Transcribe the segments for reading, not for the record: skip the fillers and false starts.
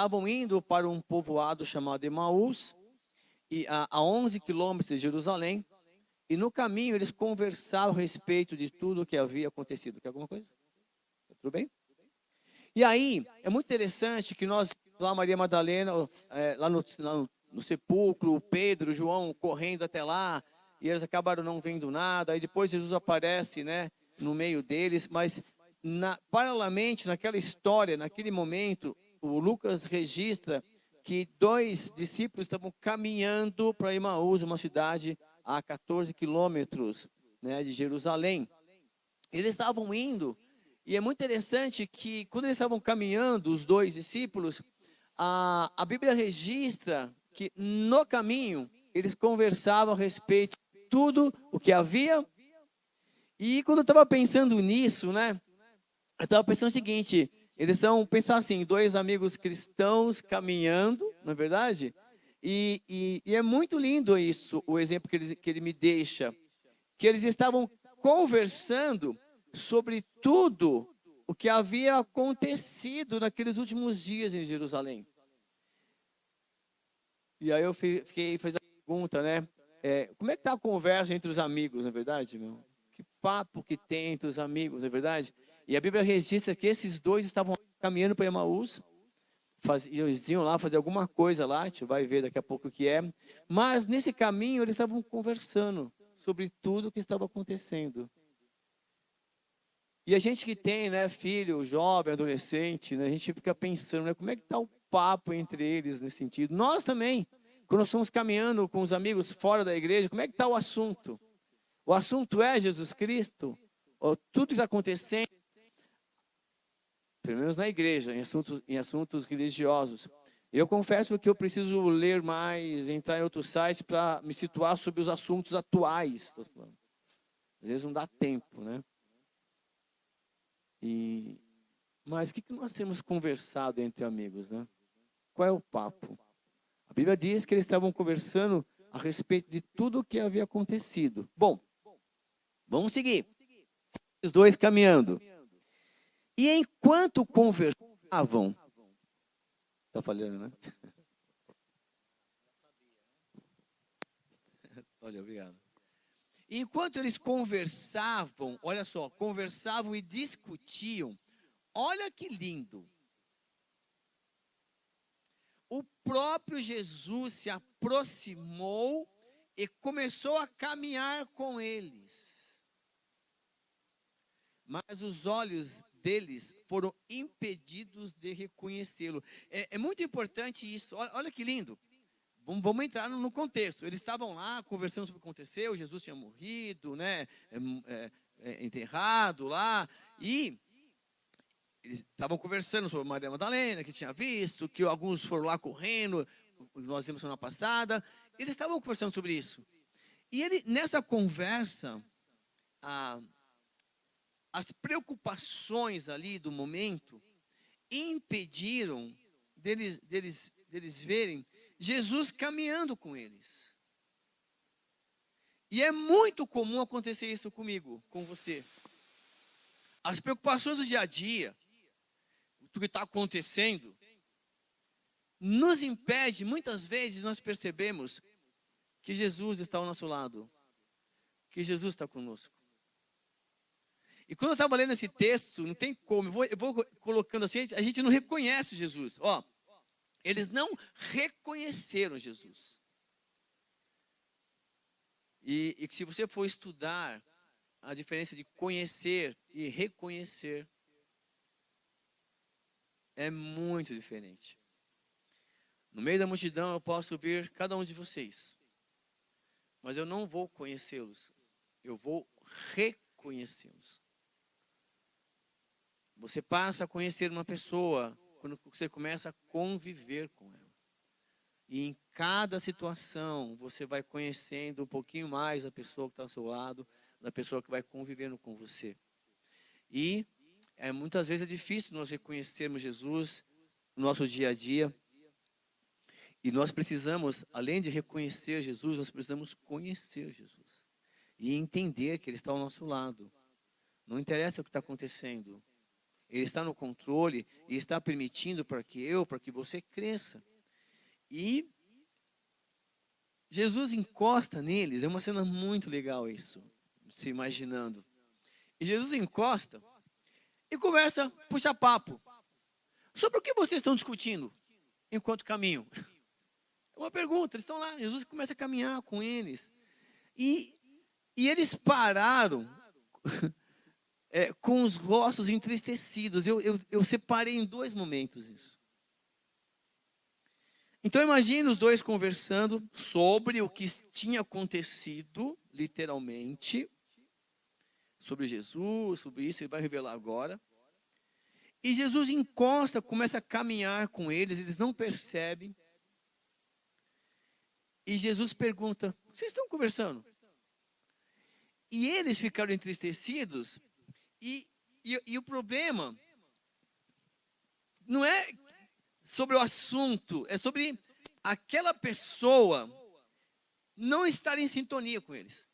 estavam indo para um povoado chamado Emaús, e a 11 quilômetros de Jerusalém, e no caminho eles conversavam a respeito de tudo o que havia acontecido. Quer alguma coisa? Tudo bem? E aí, é muito interessante que nós, lá Maria Madalena, lá no sepulcro, o Pedro, o João correndo até lá, e eles acabaram não vendo nada, aí depois Jesus aparece, né, no meio deles, mas paralelamente, naquela história, naquele momento, o Lucas registra que 2 discípulos estavam caminhando para Emaús, uma cidade a 14 quilômetros, né, de Jerusalém. Eles estavam indo, e é muito interessante que quando eles estavam caminhando, os 2 discípulos, a Bíblia registra que no caminho eles conversavam a respeito de tudo o que havia. E quando eu estava pensando nisso, né, eu estava pensando o seguinte: eles são, pensar assim, 2 amigos cristãos caminhando, não é verdade? E é muito lindo isso, o exemplo que ele me deixa, que eles estavam conversando sobre tudo o que havia acontecido naqueles últimos dias em Jerusalém. E aí eu fiquei fazendo a pergunta, né? Como é que está a conversa entre os amigos, não é verdade, meu? Que papo que tem entre os amigos, não é verdade? E a Bíblia registra que esses 2 estavam caminhando para Emaús, eles iam lá fazer alguma coisa lá, a gente vai ver daqui a pouco o que é. Mas nesse caminho eles estavam conversando sobre tudo o que estava acontecendo. E a gente que tem, né, filho, jovem, adolescente, né, a gente fica pensando, né, como é que está o papo entre eles nesse sentido. Nós também, quando nós estamos caminhando com os amigos fora da igreja, como é que está o assunto? O assunto é Jesus Cristo? Ou tudo que está acontecendo, pelo menos na igreja, em assuntos religiosos. Eu confesso que eu preciso ler mais, entrar em outros sites para me situar sobre os assuntos atuais. Às vezes não dá tempo, né? Mas o que nós temos conversado entre amigos, né? Qual é o papo? A Bíblia diz que eles estavam conversando a respeito de tudo o que havia acontecido. Bom, vamos seguir. Os 2 caminhando. E enquanto conversavam, tá falhando, né? Olha, obrigado. Enquanto eles conversavam, olha só, conversavam e discutiam. Olha que lindo. O próprio Jesus se aproximou e começou a caminhar com eles. Mas os olhos deles foram impedidos de reconhecê-lo. É muito importante isso. Olha que lindo. Vamos entrar no contexto. Eles estavam lá conversando sobre o que aconteceu. Jesus tinha morrido, né? Enterrado lá. E eles estavam conversando sobre Maria Madalena, que tinha visto, que alguns foram lá correndo, nós vimos semana passada. Eles estavam conversando sobre isso. E nessa conversa, as preocupações ali do momento impediram deles verem Jesus caminhando com eles. E é muito comum acontecer isso comigo, com você. As preocupações do dia a dia, do que está acontecendo, nos impede, muitas vezes nós percebemos que Jesus está ao nosso lado, que Jesus está conosco. E quando eu estava lendo esse texto, não tem como, eu vou colocando assim, a gente não reconhece Jesus. Eles não reconheceram Jesus. E se você for estudar a diferença de conhecer e reconhecer, é muito diferente. No meio da multidão eu posso ver cada um de vocês, mas eu não vou conhecê-los, eu vou reconhecê-los. Você passa a conhecer uma pessoa quando você começa a conviver com ela. E em cada situação você vai conhecendo um pouquinho mais a pessoa que está ao seu lado, da pessoa que vai convivendo com você. E muitas vezes é difícil nós reconhecermos Jesus no nosso dia a dia. E nós precisamos, além de reconhecer Jesus, nós precisamos conhecer Jesus. E entender que Ele está ao nosso lado. Não interessa o que está acontecendo. Ele está no controle e está permitindo para que você cresça. E Jesus encosta neles, é uma cena muito legal isso, se imaginando. E Jesus encosta e começa a puxar papo. Sobre o que vocês estão discutindo enquanto caminham? É uma pergunta, eles estão lá, Jesus começa a caminhar com eles. E eles pararam com os rostos entristecidos. Eu separei em 2 momentos isso. Então imagine os dois conversando sobre o que tinha acontecido, literalmente, sobre Jesus, sobre isso, ele vai revelar agora. E Jesus encosta, começa a caminhar com eles não percebem. E Jesus pergunta, o que vocês estão conversando? E eles ficaram entristecidos, e o problema não é sobre o assunto, é sobre aquela pessoa não estar em sintonia com eles.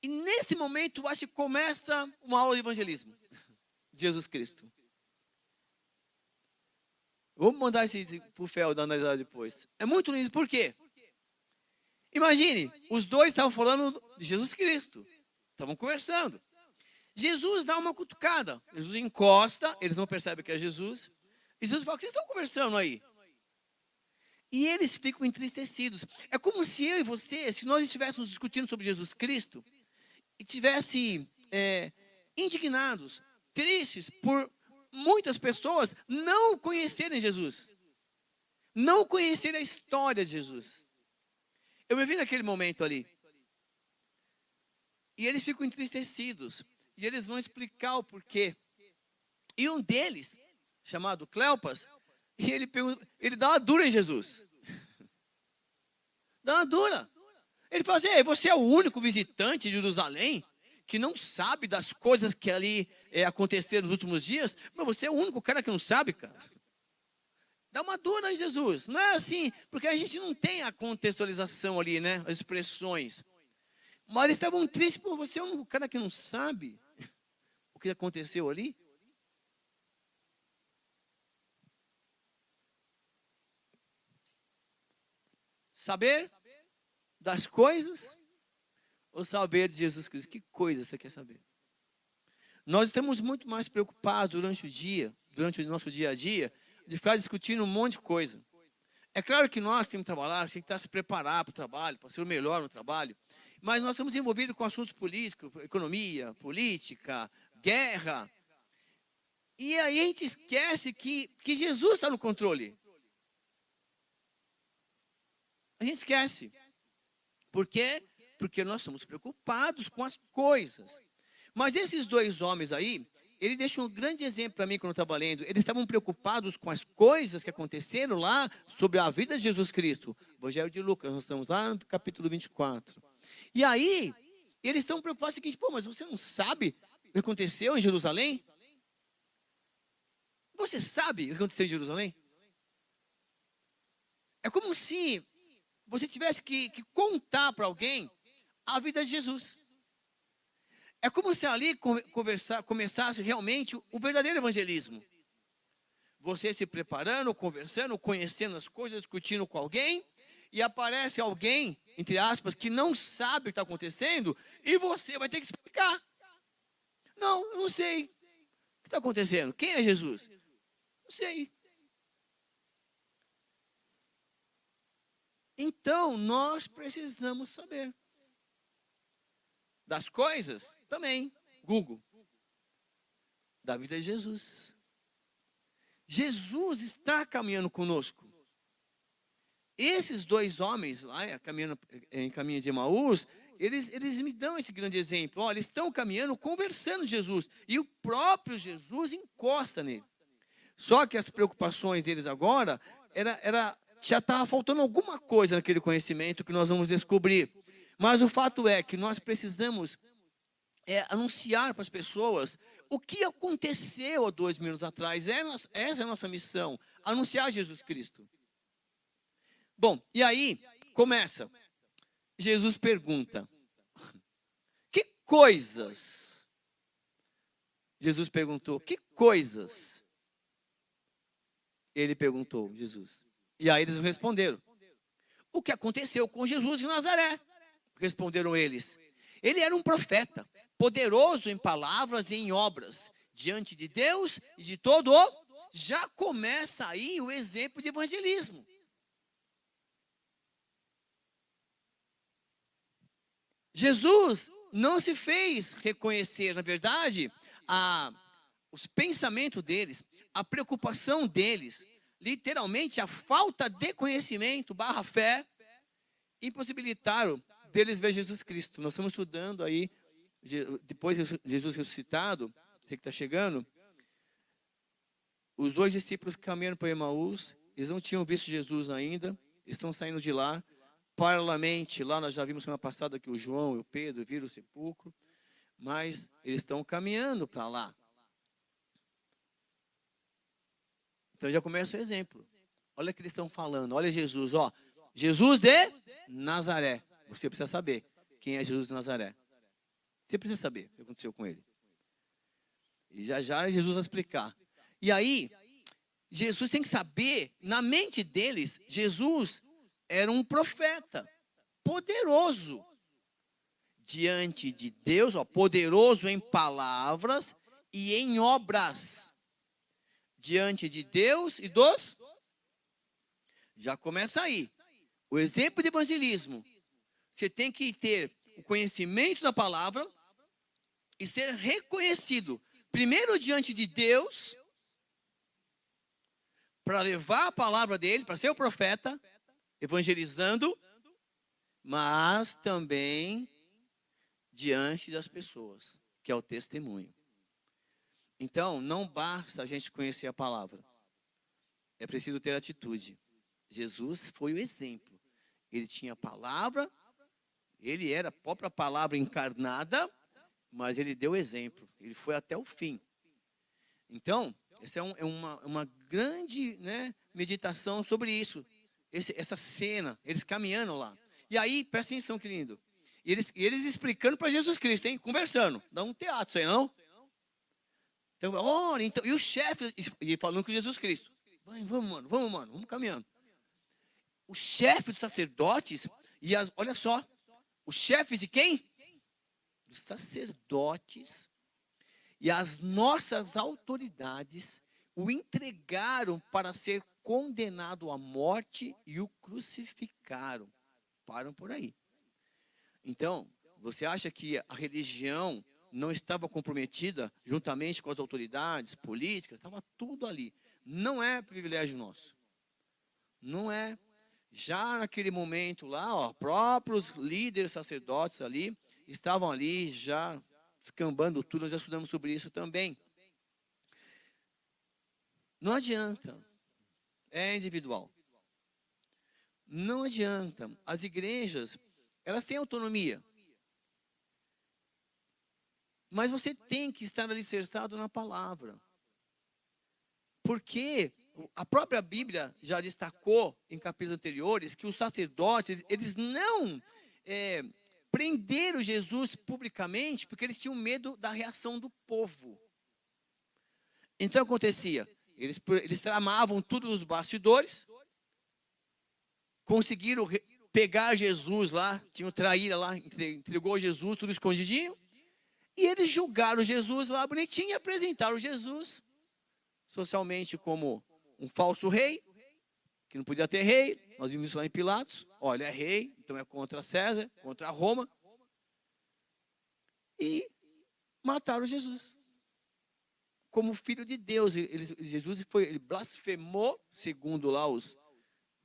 E nesse momento, eu acho que começa uma aula de evangelismo de Jesus Cristo. Vamos mandar esse pro Fel da analisar depois. É muito lindo, por quê? Imagine, os dois estavam falando de Jesus Cristo, estavam conversando. Jesus dá uma cutucada, Jesus encosta, eles não percebem que é Jesus. E Jesus fala, o que vocês estão conversando aí? E eles ficam entristecidos. É como se eu e você, se nós estivéssemos discutindo sobre Jesus Cristo, e tivesse indignados, tristes por muitas pessoas não conhecerem Jesus, não conhecerem a história de Jesus. Eu me vi naquele momento ali. E eles ficam entristecidos. E eles vão explicar o porquê. E um deles, chamado Cleopas, e ele dá uma dura em Jesus. Dá uma dura. Ele fala assim, você é o único visitante de Jerusalém que não sabe das coisas que ali aconteceram nos últimos dias, mas você é o único cara que não sabe, cara. Dá uma dura em Jesus. Não é assim, porque a gente não tem a contextualização ali, né? As expressões. Mas eles estavam tristes, por você é o único cara que não sabe o que aconteceu ali. Saber das coisas ou saber de Jesus Cristo? Que coisa você quer saber? Nós estamos muito mais preocupados durante o dia, durante o nosso dia a dia, de ficar discutindo um monte de coisa. É claro que nós temos que trabalhar, temos que estar se preparar para o trabalho, para ser o melhor no trabalho, mas nós estamos envolvidos com assuntos políticos, economia, política, guerra. E aí a gente esquece que Jesus está no controle. A gente esquece. Por quê? Porque nós estamos preocupados com as coisas. Mas esses dois homens aí, ele deixa um grande exemplo para mim quando eu estava lendo. Eles estavam preocupados com as coisas que aconteceram lá sobre a vida de Jesus Cristo. Evangelho de Lucas, nós estamos lá no capítulo 24. E aí, eles estão preocupados com o seguinte, mas você não sabe o que aconteceu em Jerusalém? Você sabe o que aconteceu em Jerusalém? É como se você tivesse que contar para alguém a vida de Jesus. É como se ali começasse realmente o verdadeiro evangelismo. Você se preparando, conversando, conhecendo as coisas, discutindo com alguém, e aparece alguém, entre aspas, que não sabe o que está acontecendo, e você vai ter que explicar. Não, eu não sei. O que está acontecendo? Quem é Jesus? Não sei. Então, nós precisamos saber. Das coisas, também. Google. Da vida de Jesus. Jesus está caminhando conosco. Esses dois homens lá, em caminho de Emaús, eles me dão esse grande exemplo. Olha, eles estão caminhando, conversando de Jesus. E o próprio Jesus encosta nele. Só que as preocupações deles agora, já estava faltando alguma coisa naquele conhecimento que nós vamos descobrir. Mas o fato é que nós precisamos anunciar para as pessoas o que aconteceu há 2000 anos atrás. Essa é a nossa missão, anunciar Jesus Cristo. Bom, e aí começa. Jesus pergunta, que coisas Jesus perguntou, que coisas? Ele perguntou, Jesus. E aí eles responderam, o que aconteceu com Jesus de Nazaré? Responderam eles. Ele era um profeta, poderoso em palavras e em obras, diante de Deus e de todo o... Já começa aí o exemplo de evangelismo. Jesus não se fez reconhecer, na verdade, os pensamentos deles, a preocupação deles, literalmente a falta de conhecimento / fé, impossibilitaram deles ver Jesus Cristo. Nós estamos estudando aí, depois de Jesus ressuscitado, você que está chegando, os 2 discípulos caminhando para Emaús, eles não tinham visto Jesus ainda, eles estão saindo de lá. Paralelamente, lá nós já vimos semana passada que o João e o Pedro viram o sepulcro, mas eles estão caminhando para lá. Então já começa o exemplo. Olha o que eles estão falando, olha Jesus, ó. Jesus de Nazaré. Você precisa saber quem é Jesus de Nazaré. Você precisa saber o que aconteceu com ele. E já Jesus vai explicar. E aí, Jesus tem que saber, na mente deles, Jesus era um profeta poderoso diante de Deus, ó, poderoso em palavras e em obras. Diante de Deus e dos... Já começa aí. O exemplo de evangelismo. Você tem que ter o conhecimento da palavra e ser reconhecido, primeiro diante de Deus, para levar a palavra dele, para ser o profeta, evangelizando, mas também diante das pessoas, que é o testemunho. Então, não basta a gente conhecer a palavra. É preciso ter atitude. Jesus foi o exemplo. Ele tinha a palavra, ele era a própria palavra encarnada, mas ele deu exemplo. Ele foi até o fim. Então, essa é uma grande, né, meditação sobre isso. Essa cena, eles caminhando lá. E aí, presta atenção, que lindo. E eles explicando para Jesus Cristo, hein? Conversando. Dá um teatro isso aí, não? Então, olha, então, e os chefes, e falando com Jesus Cristo. Vamos, mano, vamos caminhando. Os chefes dos sacerdotes, olha só, os chefes de quem? Dos sacerdotes e as nossas autoridades o entregaram para ser condenado à morte e o crucificaram. Param por aí. Então, você acha que a religião não estava comprometida juntamente com as autoridades políticas? Estava tudo ali. Não é privilégio nosso. Não é. Já naquele momento lá, ó, próprios líderes sacerdotes ali estavam ali já descambando tudo. Nós já estudamos sobre isso também. Não adianta. É individual. Não adianta. As igrejas, elas têm autonomia. Mas você tem que estar alicerçado na palavra. Porque a própria Bíblia já destacou em capítulos anteriores que os sacerdotes, eles não prenderam Jesus publicamente porque eles tinham medo da reação do povo. Então acontecia, eles tramavam tudo nos bastidores, conseguiram pegar Jesus lá, tinham traíra lá, entregou Jesus, tudo escondidinho, e eles julgaram Jesus lá bonitinho e apresentaram Jesus socialmente como um falso rei, que não podia ter rei. Nós vimos isso lá em Pilatos. Olha, é rei, então é contra César, contra Roma. E mataram Jesus como filho de Deus. Jesus ele blasfemou, segundo lá o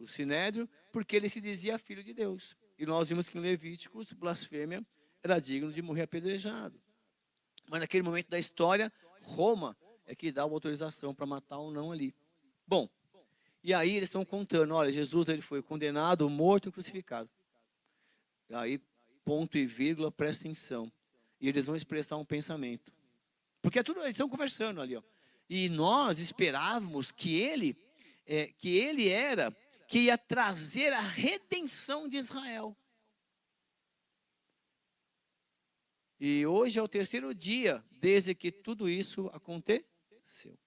Sinédrio, porque ele se dizia filho de Deus. E nós vimos que em Levíticos, blasfêmia era digno de morrer apedrejado. Mas naquele momento da história, Roma é que dá uma autorização para matar ou não ali. Bom, e aí eles estão contando, olha, Jesus ele foi condenado, morto e crucificado. E aí, ponto e vírgula, presta atenção. E eles vão expressar um pensamento. Porque é tudo, eles estão conversando ali, ó. E nós esperávamos que ele que ia trazer a redenção de Israel. E hoje é o terceiro dia desde que tudo isso aconteceu.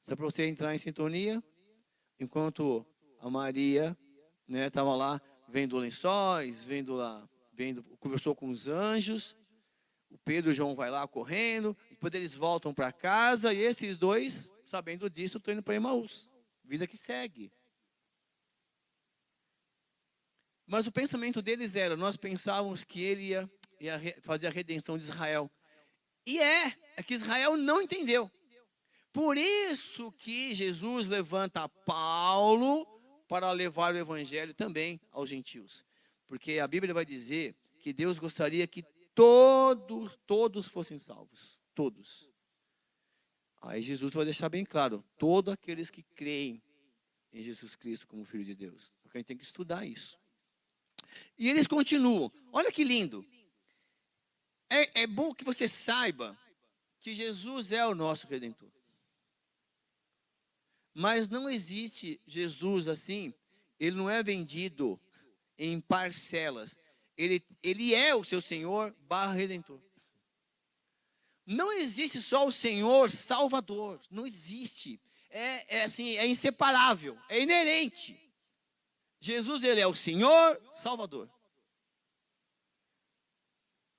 Só para você entrar em sintonia, enquanto a Maria estava lá vendo lençóis, conversou com os anjos, o Pedro e o João vai lá correndo, depois eles voltam para casa, e esses dois, sabendo disso, estão indo para Emaús. Vida que segue. Mas o pensamento deles era, nós pensávamos que ele ia fazer a redenção de Israel. E é que Israel não entendeu. Por isso que Jesus levanta Paulo para levar o evangelho também aos gentios. Porque a Bíblia vai dizer que Deus gostaria que todos fossem salvos. Todos. Aí Jesus vai deixar bem claro, todos aqueles que creem em Jesus Cristo como Filho de Deus. Porque a gente tem que estudar isso. E eles continuam. Olha que lindo. É bom que você saiba que Jesus é o nosso Redentor. Mas não existe Jesus assim. Ele não é vendido em parcelas. Ele é o seu Senhor / Redentor. Não existe só o Senhor Salvador. Não existe. Assim, é inseparável. É inerente. Jesus, ele é o Senhor Salvador.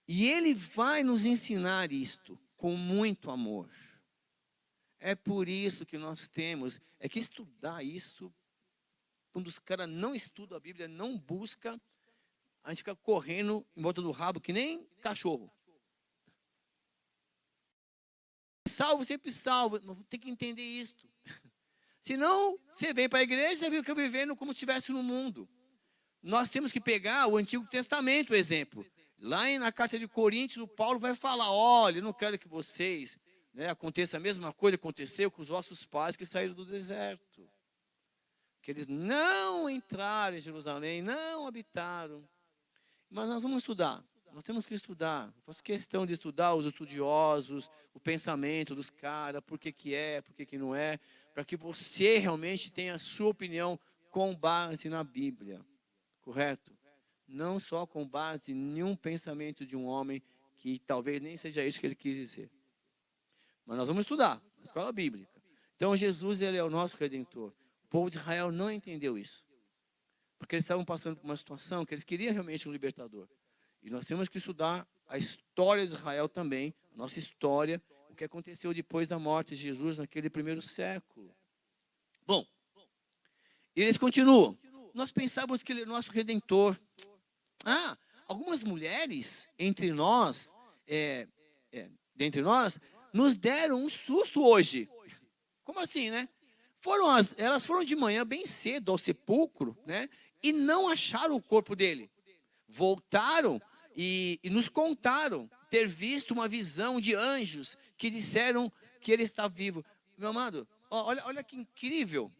E ele vai nos ensinar isto com muito amor. É por isso que nós temos, que estudar isso, quando os caras não estudam a Bíblia, não buscam, a gente fica correndo em volta do rabo que nem cachorro. Salvo, sempre salvo, tem que entender isto. Senão, você vem para a igreja e fica vivendo como se estivesse no mundo. Nós temos que pegar o Antigo Testamento, exemplo. Lá na carta de Coríntios, o Paulo vai falar, olha, eu não quero que vocês, aconteça a mesma coisa que aconteceu com os vossos pais que saíram do deserto. Que eles não entraram em Jerusalém, não habitaram. Mas nós vamos estudar. Nós temos que estudar. Eu faço questão de estudar os estudiosos, o pensamento dos caras, por que é, por que não é, para que você realmente tenha a sua opinião com base na Bíblia. Correto? Não só com base em nenhum pensamento de um homem que talvez nem seja isso que ele quis dizer. Mas nós vamos estudar na escola bíblica. Então Jesus, ele é o nosso Redentor. O povo de Israel não entendeu isso. Porque eles estavam passando por uma situação que eles queriam realmente um libertador. E nós temos que estudar a história de Israel também, a nossa história, o que aconteceu depois da morte de Jesus naquele primeiro século. Bom, eles continuam. Nós pensávamos que ele é o nosso Redentor. Algumas mulheres entre nós, dentre nós, nos deram um susto hoje. Como assim, né? Elas foram de manhã bem cedo ao sepulcro, né? E não acharam o corpo dele. Voltaram e nos contaram ter visto uma visão de anjos que disseram que ele está vivo. Meu amado, olha que incrível.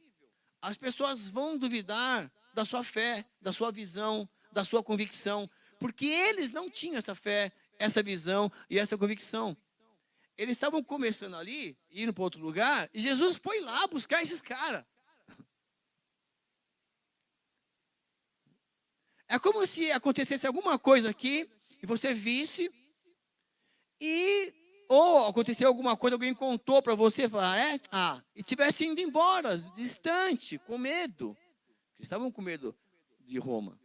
As pessoas vão duvidar da sua fé, da sua visão, da sua convicção, porque eles não tinham essa fé, essa visão e essa convicção. Eles estavam conversando ali, indo para outro lugar, e Jesus foi lá buscar esses caras. É como se acontecesse alguma coisa aqui, e você visse, ou aconteceu alguma coisa, alguém contou para você, e tivesse indo embora, distante, com medo. Eles estavam com medo de Roma.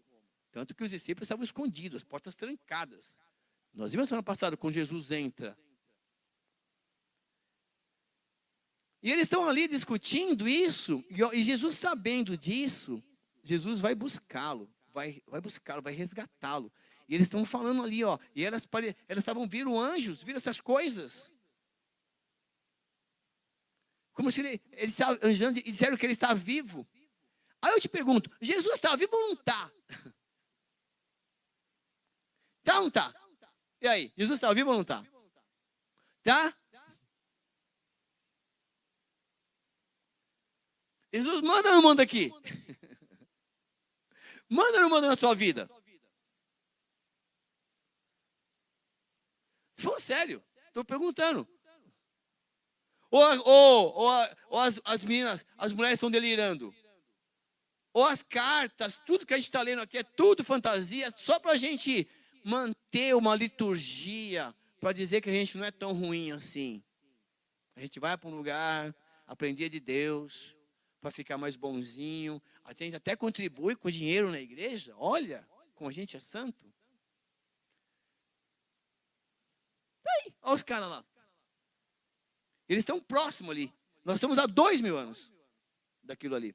Tanto que os discípulos estavam escondidos, as portas trancadas. Nós vimos semana passada, quando Jesus entra. E eles estão ali discutindo isso, e Jesus sabendo disso, Jesus vai buscá-lo, vai resgatá-lo. E eles estão falando ali, e elas estavam viram anjos, viram essas coisas. Como se eles estavam anjando e disseram que ele está vivo. Aí eu te pergunto, Jesus está vivo ou não está? Está ou não está? E aí, Jesus está vivo ou não está? Tá? Jesus manda ou não manda aqui? Manda ou não manda na sua vida? Falando sério, estou perguntando. Ou as meninas, as mulheres estão delirando. Ou as cartas, tudo que a gente está lendo aqui é tudo fantasia, só para a gente manter uma liturgia para dizer que a gente não é tão ruim assim. A gente vai para um lugar, aprender de Deus, para ficar mais bonzinho. A gente até contribui com dinheiro na igreja. Olha, como a gente é santo. Aí, olha os caras lá. Eles estão próximos ali. Nós estamos há 2000 anos daquilo ali.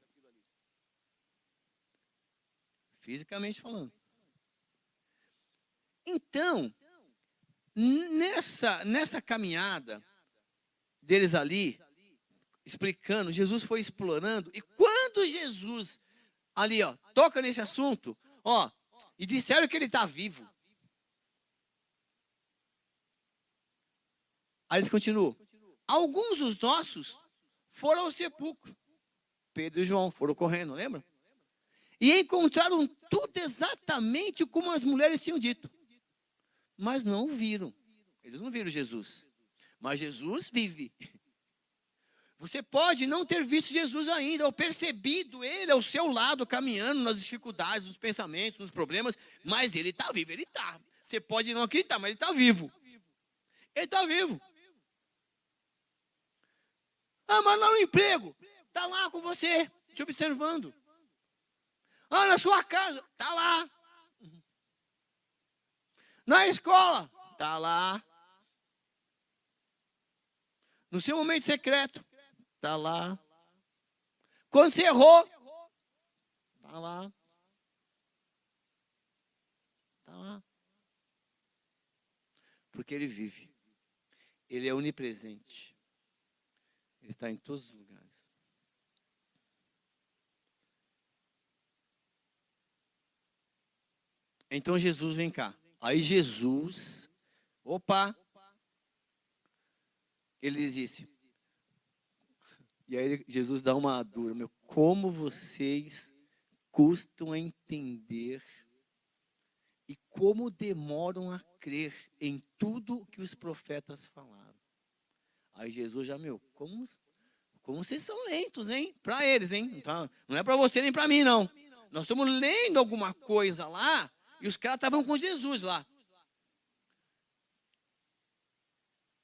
Fisicamente falando. Então, nessa caminhada deles ali, explicando, Jesus foi explorando. E quando Jesus, ali, ó, toca nesse assunto, ó, e disseram que ele está vivo. Aí eles continuam. Alguns dos nossos foram ao sepulcro. Pedro e João foram correndo, lembra? E encontraram tudo exatamente como as mulheres tinham dito. Mas não o viram. Eles não viram Jesus. Mas Jesus vive. Você pode não ter visto Jesus ainda, ou percebido ele ao seu lado, caminhando nas dificuldades, nos pensamentos, nos problemas, mas ele está vivo, ele está. Você pode não acreditar, mas ele está vivo. Ele está vivo. Ah, mas lá no emprego, está lá com você, te observando. Ah, na sua casa, está lá. Na escola, está lá. No seu momento secreto, está lá. Quando você errou, está lá. Está lá. Porque ele vive. Ele é onipresente. Ele está em todos os lugares. Então Jesus vem cá. Aí Jesus, opa, ele disse. E aí Jesus dá uma dura, meu, como vocês custam a entender e como demoram a crer em tudo que os profetas falaram. Aí Jesus já, meu, como vocês são lentos, hein? Para eles, hein? Então, não é para você nem para mim, não. Nós estamos lendo alguma coisa lá e os caras estavam com Jesus lá.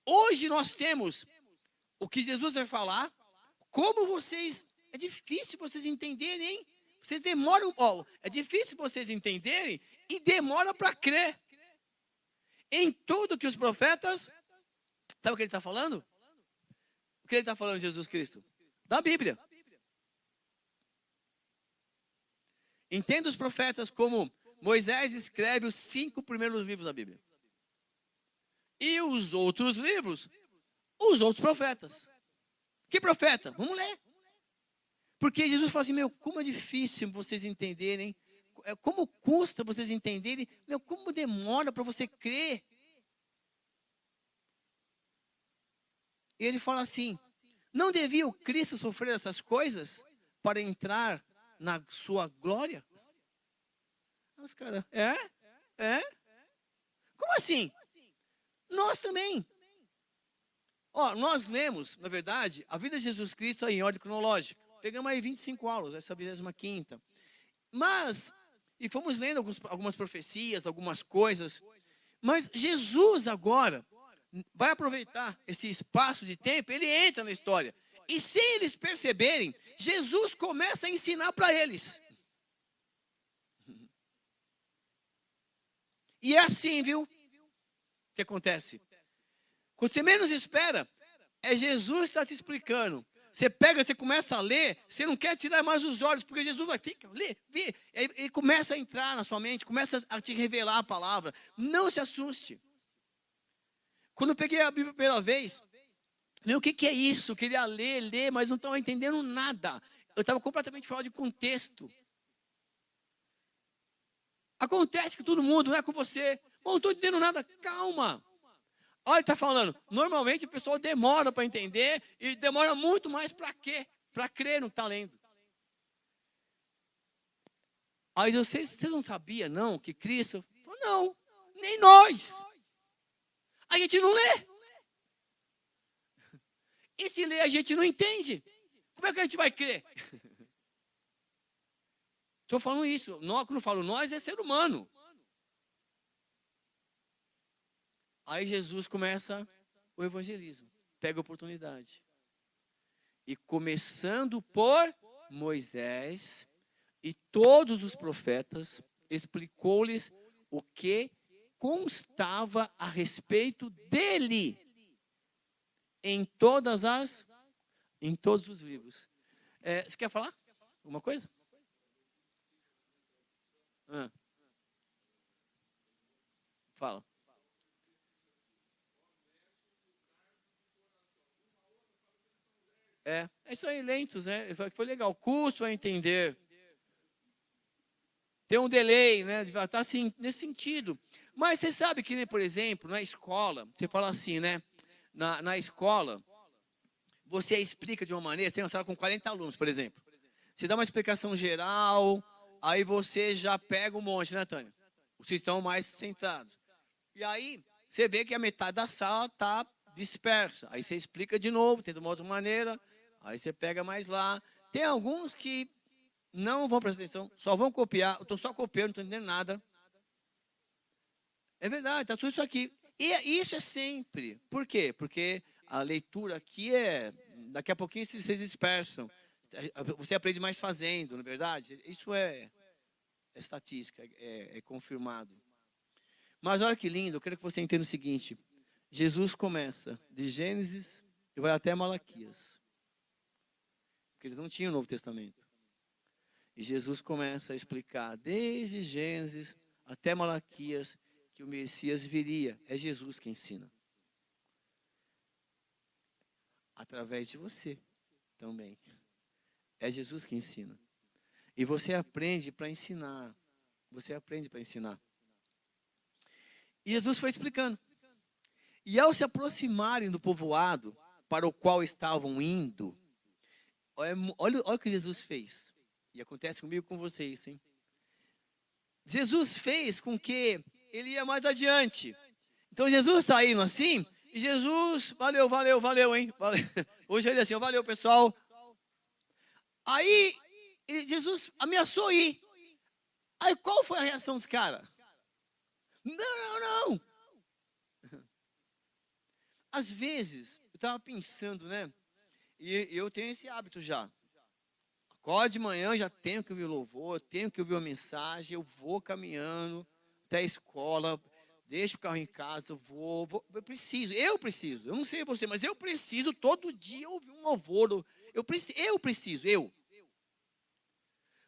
Hoje nós temos o que Jesus vai falar. Como vocês... É difícil vocês entenderem, hein? Vocês demoram... Ó, é difícil vocês entenderem e demora para crer. Em tudo que os profetas... Sabe o que ele está falando? O que ele está falando, Jesus Cristo? Da Bíblia. Entenda os profetas como Moisés escreve os 5 primeiros livros da Bíblia. E os outros livros, os outros profetas. Que profeta? Vamos ler. Porque Jesus fala assim, meu, como é difícil vocês entenderem, como custa vocês entenderem, meu, como demora para você crer. E ele fala assim, não devia o Cristo sofrer essas coisas para entrar na sua glória? Os caras, é? Como assim? Nós também. Ó, nós lemos, na verdade, a vida de Jesus Cristo em ordem cronológica. Pegamos aí 25 aulas, essa 25ª. Mas, e fomos lendo algumas profecias, algumas coisas. Mas Jesus agora vai aproveitar esse espaço de tempo, ele entra na história. E sem eles perceberem, Jesus começa a ensinar para eles. E é assim, viu? O que acontece? Quando você menos espera, é Jesus que está te explicando. Você pega, você começa a ler, você não quer tirar mais os olhos, porque Jesus vai, fica, lê, vê. Ele começa a entrar na sua mente, começa a te revelar a palavra. Não se assuste. Quando eu peguei a Bíblia pela vez, o que é isso? Eu queria ler, mas não estava entendendo nada. Eu estava completamente fora de contexto. Acontece com todo mundo, não é com você. Bom, não estou entendendo nada, calma. Olha, ele está falando, normalmente o pessoal demora para entender e demora muito mais para quê? Para crer no que está lendo. Aí vocês não sabiam, não, que Cristo... Não, nem nós. A gente não lê. E se lê, a gente não entende. Como é que a gente vai crer? Estou falando isso. Quando eu falo nós, é ser humano. Aí Jesus começa o evangelismo. Pega a oportunidade. E começando por Moisés e todos os profetas, explicou-lhes o que constava a respeito dele em todos os livros. Você quer falar alguma coisa? Fala. É isso aí, lentos, né? Foi legal. Custo a entender. Tem um delay, né? Tá assim, nesse sentido. Mas você sabe que, né, por exemplo, na escola, você fala assim, né? Na escola, você explica de uma maneira, você tem uma sala com 40 alunos, por exemplo. Você dá uma explicação geral, aí você já pega um monte, né, Tânia? Vocês estão mais centrados. E aí, você vê que a metade da sala está dispersa. Aí você explica de novo, tem de uma outra maneira. Aí você pega mais lá. Tem alguns que não vão prestar atenção, só vão copiar. Eu estou só copiando, não estou entendendo nada. É verdade, está tudo isso aqui. E isso é sempre. Por quê? Porque a leitura aqui daqui a pouquinho vocês dispersam. Você aprende mais fazendo, não é verdade? Isso é estatística, é confirmado. Mas olha que lindo, eu quero que você entenda o seguinte. Jesus começa de Gênesis e vai até Malaquias. Porque eles não tinham o Novo Testamento. E Jesus começa a explicar desde Gênesis até Malaquias que o Messias viria. É Jesus que ensina. Através de você também. É Jesus que ensina. E você aprende para ensinar. Você aprende para ensinar. E Jesus foi explicando. E ao se aproximarem do povoado para o qual estavam indo, olha o que Jesus fez. E acontece comigo e com vocês, hein? Jesus fez com que ele ia mais adiante. Então Jesus está indo assim, e Jesus, valeu, hein? Valeu. Hoje ele assim, valeu, pessoal. Aí, Jesus ameaçou ir. Aí qual foi a reação dos caras? Não. Às vezes, eu estava pensando, né? E eu tenho esse hábito já. Acordo de manhã, já tenho que ouvir louvor, tenho que ouvir uma mensagem, eu vou caminhando até a escola, deixo o carro em casa, eu preciso. Eu não sei você, mas eu preciso todo dia ouvir um louvor. Eu preciso.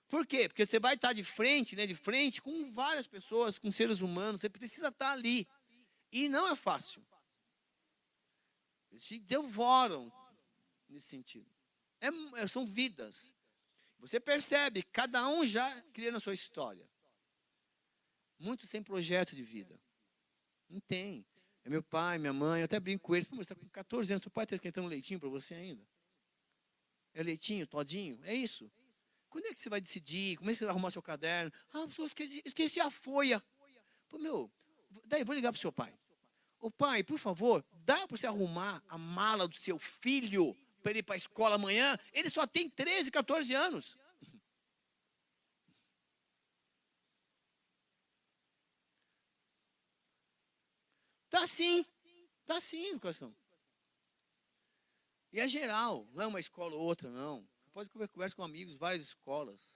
Por quê? Porque você vai estar de frente com várias pessoas, com seres humanos, você precisa estar ali. E não é fácil. Eles te devoram nesse sentido. São vidas. Você percebe, cada um já criando a sua história. Muitos sem projeto de vida. Não tem. É meu pai, minha mãe, eu até brinco com eles. Pô, você está com 14 anos, seu pai está esquentando leitinho para você ainda? É leitinho, todinho? É isso. Quando é que você vai decidir? Como é que você vai arrumar seu caderno? Esqueci a folha. Pô, daí vou ligar para o seu pai. Ô pai, por favor, dá para você arrumar a mala do seu filho para ele ir para a escola amanhã? Ele só tem 13, 14 anos. Tá sim educação. E é geral, não é uma escola ou outra, não. Você pode conversar com amigos, várias escolas.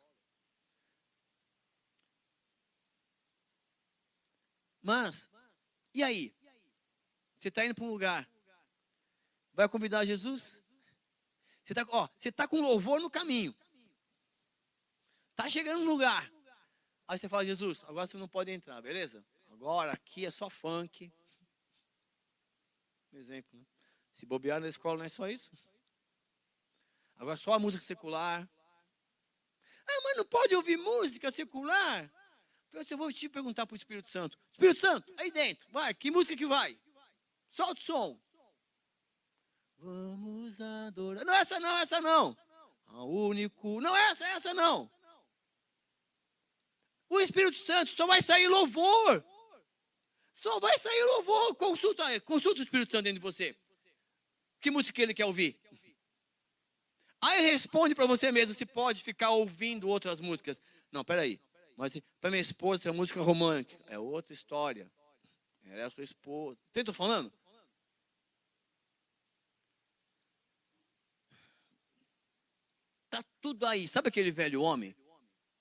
Mas, e aí? Você está indo para um lugar, vai convidar Jesus? Você está com louvor no caminho. Está chegando no lugar. Aí você fala, Jesus, agora você não pode entrar, beleza? Agora aqui é só funk. Um exemplo, né? Se bobear na escola não é só isso. Agora só a música secular. Ah, mas não pode ouvir música secular? Eu vou te perguntar para o Espírito Santo. Espírito Santo, aí dentro, vai, que música que vai? Solta o som. Vamos adorar. Não, essa não. A único. Não, essa não. O Espírito Santo só vai sair louvor. Só vai sair louvor. Consulta o Espírito Santo dentro de você. Que música ele quer ouvir? Aí responde para você mesmo se pode ficar ouvindo outras músicas. Não, peraí. Mas para minha esposa tem música romântica. É outra história. Ela é a sua esposa. Entende o que eu tô falando? Tá tudo aí. Sabe aquele velho homem?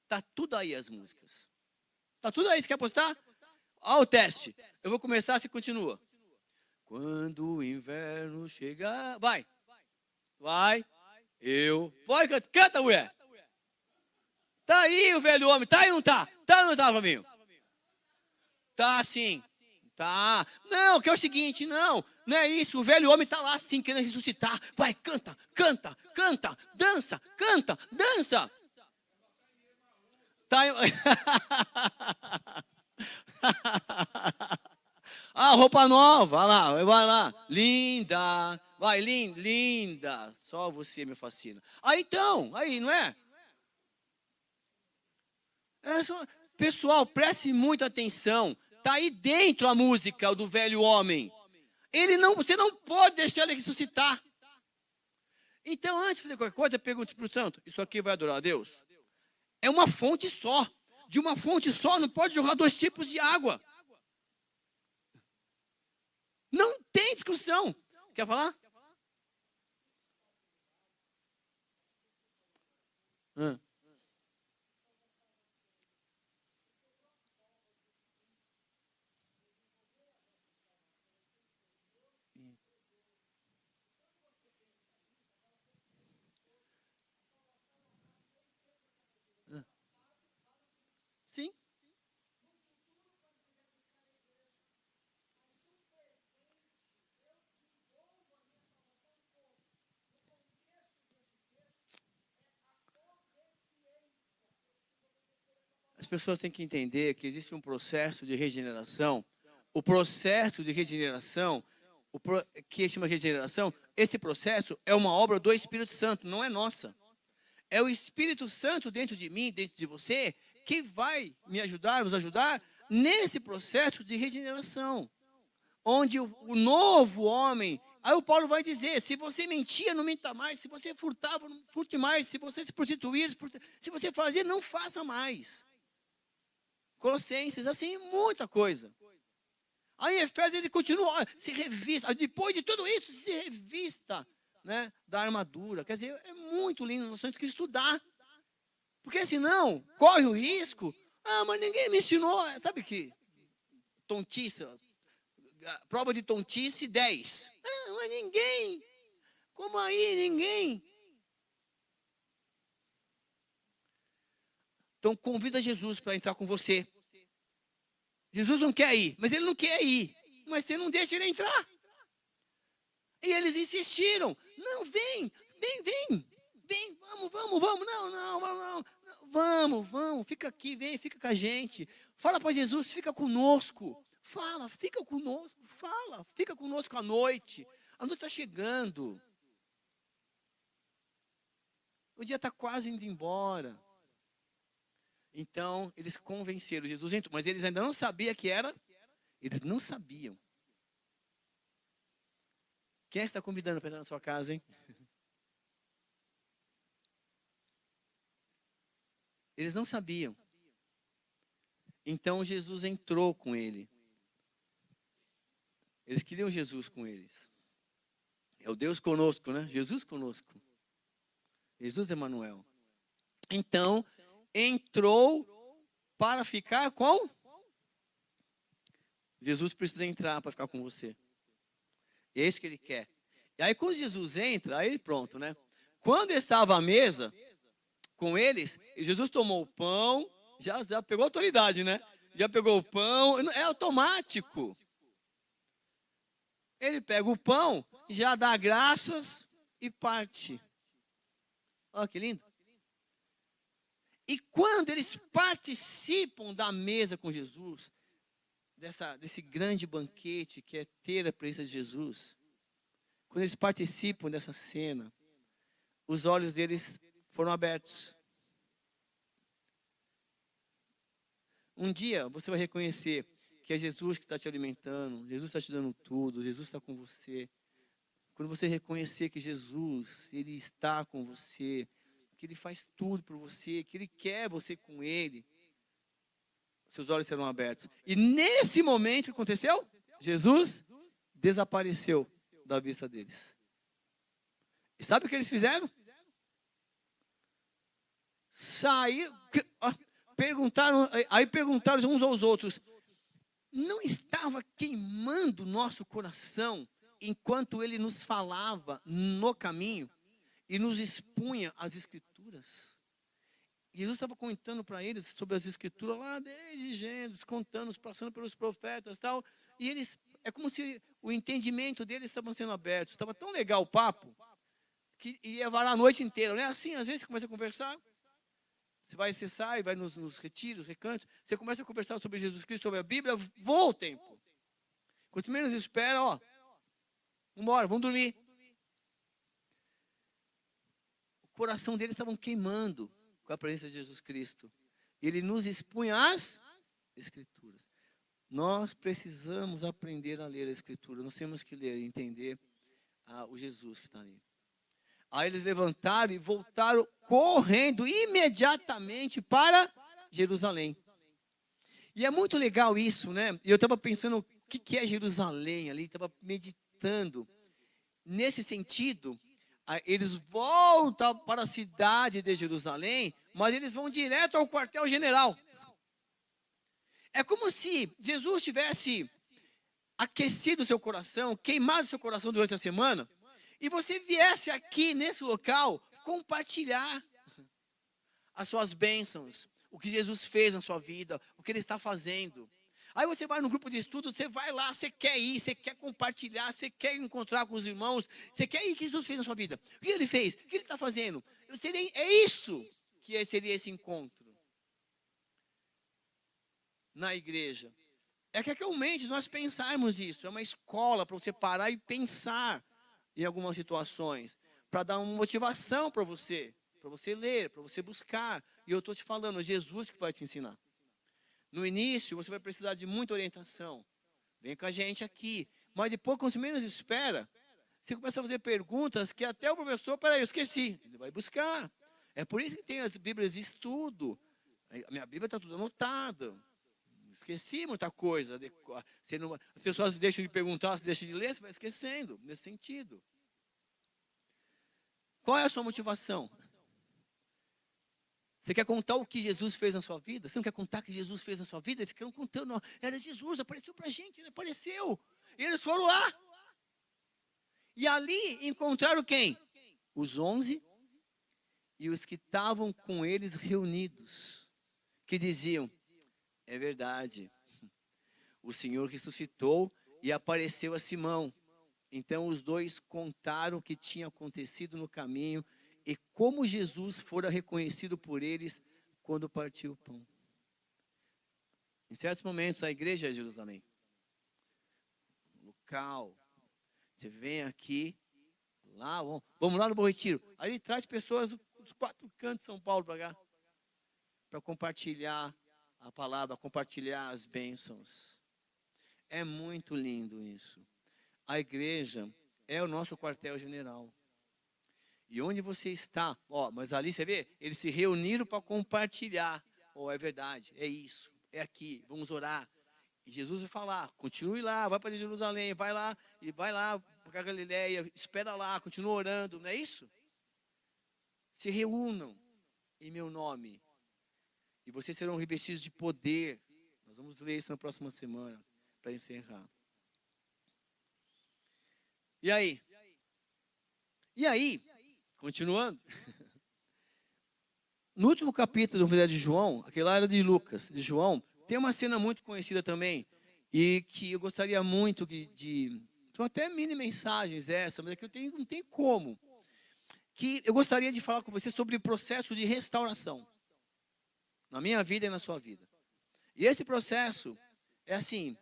Tá tudo aí as músicas. Tá tudo aí. Você quer apostar? Olha o teste. Eu vou começar, você continua. Quando o inverno chegar... Vai. Vai. Pode, canta, mulher. Tá aí o velho homem. Tá aí ou não tá? Tá ou não tá, Flaminho? Tá sim. Tá. Não, que é o seguinte, não é isso. O velho homem tá lá assim, querendo ressuscitar. Vai, canta, canta, canta, dança, canta, dança. Tá aí... Ah, roupa nova, vai lá. Linda, vai, linda. Só você me fascina. Aí então, aí, não é? Pessoal, preste muita atenção. Tá aí dentro a música do velho homem. Você não pode deixar ele ressuscitar. Então, antes de fazer qualquer coisa, pergunte para o santo: isso aqui vai adorar a Deus? É uma fonte só. De uma fonte só, não pode jogar 2 tipos de água. Não tem discussão. Quer falar? Sim. As pessoas têm que entender que existe um processo de regeneração. O processo de regeneração, que chama regeneração, esse processo é uma obra do Espírito Santo, não é nossa. É o Espírito Santo dentro de mim, dentro de você, que vai nos ajudar nesse processo de regeneração. Onde o novo homem... Aí o Paulo vai dizer: se você mentia, não minta mais. Se você furtava, não furte mais. Se você se prostituir, se você fazia, não faça mais. Colossenses, assim, muita coisa. Aí em Efésios ele continua, se revista. Depois de tudo isso, se revista, né, da armadura. Quer dizer, é muito lindo, nós temos que estudar. Porque senão, corre o risco. Ah, mas ninguém me ensinou. Sabe que tontice, prova de tontice 10. Ah, mas ninguém. Como aí, ninguém? Então convida Jesus para entrar com você. Jesus não quer ir, mas ele não quer ir. Mas você não deixa ele entrar. E eles insistiram. Não, vem, vamos. Não. Vamos, fica aqui, vem, fica com a gente. Fala para Jesus, fica conosco. Fica conosco à noite. A noite está chegando. O dia está quase indo embora. Então, eles convenceram Jesus, mas eles ainda não sabiam que era. Eles não sabiam. Quem é que está convidando para entrar na sua casa, hein? Eles não sabiam. Então, Jesus entrou com ele. Eles queriam Jesus com eles. É o Deus conosco, né? Jesus conosco. Jesus Emanuel. Então, entrou para ficar com... Jesus precisa entrar para ficar com você. É isso que ele quer. E aí quando Jesus entra, aí pronto, né? Quando estava à mesa com eles, Jesus tomou o pão, já pegou autoridade, né? Já pegou o pão, é automático. Ele pega o pão, já dá graças e parte. Olha que lindo. E quando eles participam da mesa com Jesus, desse grande banquete que é ter a presença de Jesus, quando eles participam dessa cena, os olhos deles foram abertos. Um dia você vai reconhecer que é Jesus que está te alimentando, Jesus está te dando tudo, Jesus está com você. Quando você reconhecer que Jesus, Ele está com você, que Ele faz tudo por você, que Ele quer você com Ele, seus olhos serão abertos. E nesse momento, o que aconteceu? Jesus desapareceu da vista deles. E sabe o que eles fizeram? Saíram, perguntaram uns aos outros, não estava queimando nosso coração enquanto ele nos falava no caminho e nos expunha as Escrituras? Jesus estava contando para eles sobre as Escrituras lá desde Gênesis, contando, passando pelos profetas e tal. E eles, é como se o entendimento deles estava sendo aberto. Estava tão legal o papo que ia varar a noite inteira, né? Assim, às vezes você começa a conversar, você vai acessar e vai nos retiros, recantos, você começa a conversar sobre Jesus Cristo, sobre a Bíblia, voa o tempo. Quanto menos espera, ó, vambora, vamos dormir. O coração deles estavam queimando com a presença de Jesus Cristo. E ele nos expunha as Escrituras. Nós precisamos aprender a ler a Escritura. Nós temos que ler e entender o Jesus que está ali. Aí eles levantaram e voltaram correndo imediatamente para Jerusalém. E é muito legal isso, né? E eu estava pensando o que é Jerusalém ali, estava meditando. Nesse sentido, eles voltam para a cidade de Jerusalém, mas eles vão direto ao quartel-general. É como se Jesus tivesse aquecido o seu coração, queimado o seu coração durante a semana, e você viesse aqui nesse local compartilhar as suas bênçãos, o que Jesus fez na sua vida, o que Ele está fazendo. Aí você vai no grupo de estudo, você vai lá, você quer ir, você quer compartilhar, você quer encontrar com os irmãos, você quer ir, o que Jesus fez na sua vida? O que Ele fez? O que Ele está fazendo? É isso que seria esse encontro na igreja. É que realmente nós pensarmos isso, é uma escola para você parar e pensar em algumas situações, para dar uma motivação para você ler, para você buscar. E eu estou te falando, é Jesus que vai te ensinar. No início, você vai precisar de muita orientação. Vem com a gente aqui. Mas depois, quando você menos espera, você começa a fazer perguntas que até o professor, peraí, eu esqueci. Ele vai buscar. É por isso que tem as Bíblias de estudo. A minha Bíblia está tudo anotada. Esqueci muita coisa. As pessoas deixam de perguntar, você deixa de ler, você vai esquecendo. Nesse sentido. Qual é a sua motivação? Você quer contar o que Jesus fez na sua vida? Você não quer contar o que Jesus fez na sua vida? Eles querem contar, não. Era Jesus, apareceu para a gente, ele apareceu. E eles foram lá. E ali encontraram quem? Os 11 e os que estavam com eles reunidos. Que diziam, é verdade, o Senhor ressuscitou e apareceu a Simão. Então os dois contaram o que tinha acontecido no caminho e como Jesus fora reconhecido por eles quando partiu o pão. Em certos momentos, a igreja é Jerusalém. Local. Você vem aqui, lá, vamos lá no Bom Retiro. Aí traz pessoas dos 4 cantos de São Paulo para cá, para compartilhar a palavra, compartilhar as bênçãos. É muito lindo isso. A igreja é o nosso quartel-general. E onde você está, mas ali você vê, eles se reuniram para compartilhar. É verdade, é isso, é aqui, vamos orar. E Jesus vai falar, continue lá, vai para Jerusalém, vai lá para a Galileia, espera lá, continua orando, não é isso? Se reúnam em meu nome. E vocês serão revestidos de poder. Nós vamos ler isso na próxima semana, para encerrar. E aí, continuando, no último capítulo do Evangelho de João, aquele lá era de Lucas, de João, tem uma cena muito conhecida também, e que eu gostaria muito são até mini mensagens essa, mas é que não tem como, que eu gostaria de falar com você sobre o processo de restauração, na minha vida e na sua vida. E esse processo é assim,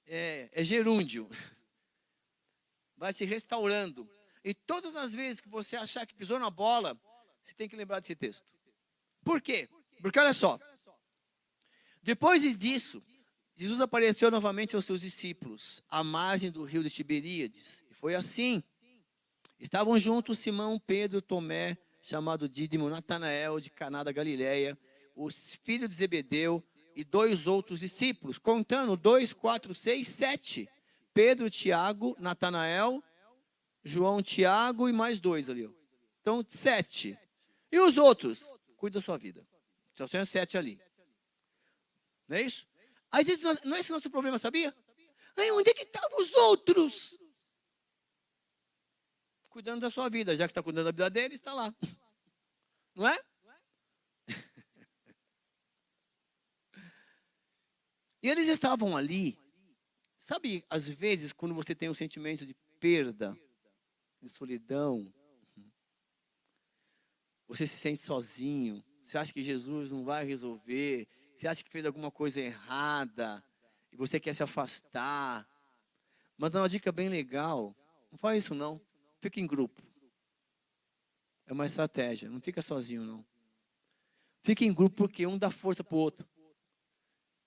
é gerúndio, vai se restaurando. E todas as vezes que você achar que pisou na bola, você tem que lembrar desse texto. Por quê? Porque olha só. Depois disso, Jesus apareceu novamente aos seus discípulos, à margem do rio de Tiberíades. E foi assim. Estavam juntos Simão, Pedro, Tomé, chamado Dídimo, Natanael, de Caná da Galileia, os filhos de Zebedeu, e 2 outros discípulos, contando 2, 4, 6, 7. Pedro, Tiago, Natanael, João, Tiago e mais 2 ali. Ó. Então, 7. E os outros? Cuida da sua vida. Só tem 7 ali. Não é isso? Às vezes, não é esse o nosso problema, sabia? Aí, onde é que estavam os outros? Cuidando da sua vida. Já que está cuidando da vida deles, está lá. Não é? E eles estavam ali. Sabe, às vezes, quando você tem um sentimento de perda, de solidão, você se sente sozinho, você acha que Jesus não vai resolver, você acha que fez alguma coisa errada, e você quer se afastar. Mas dá uma dica bem legal, não faz isso não, fica em grupo. É uma estratégia, não fica sozinho não. Fica em grupo porque um dá força para o outro.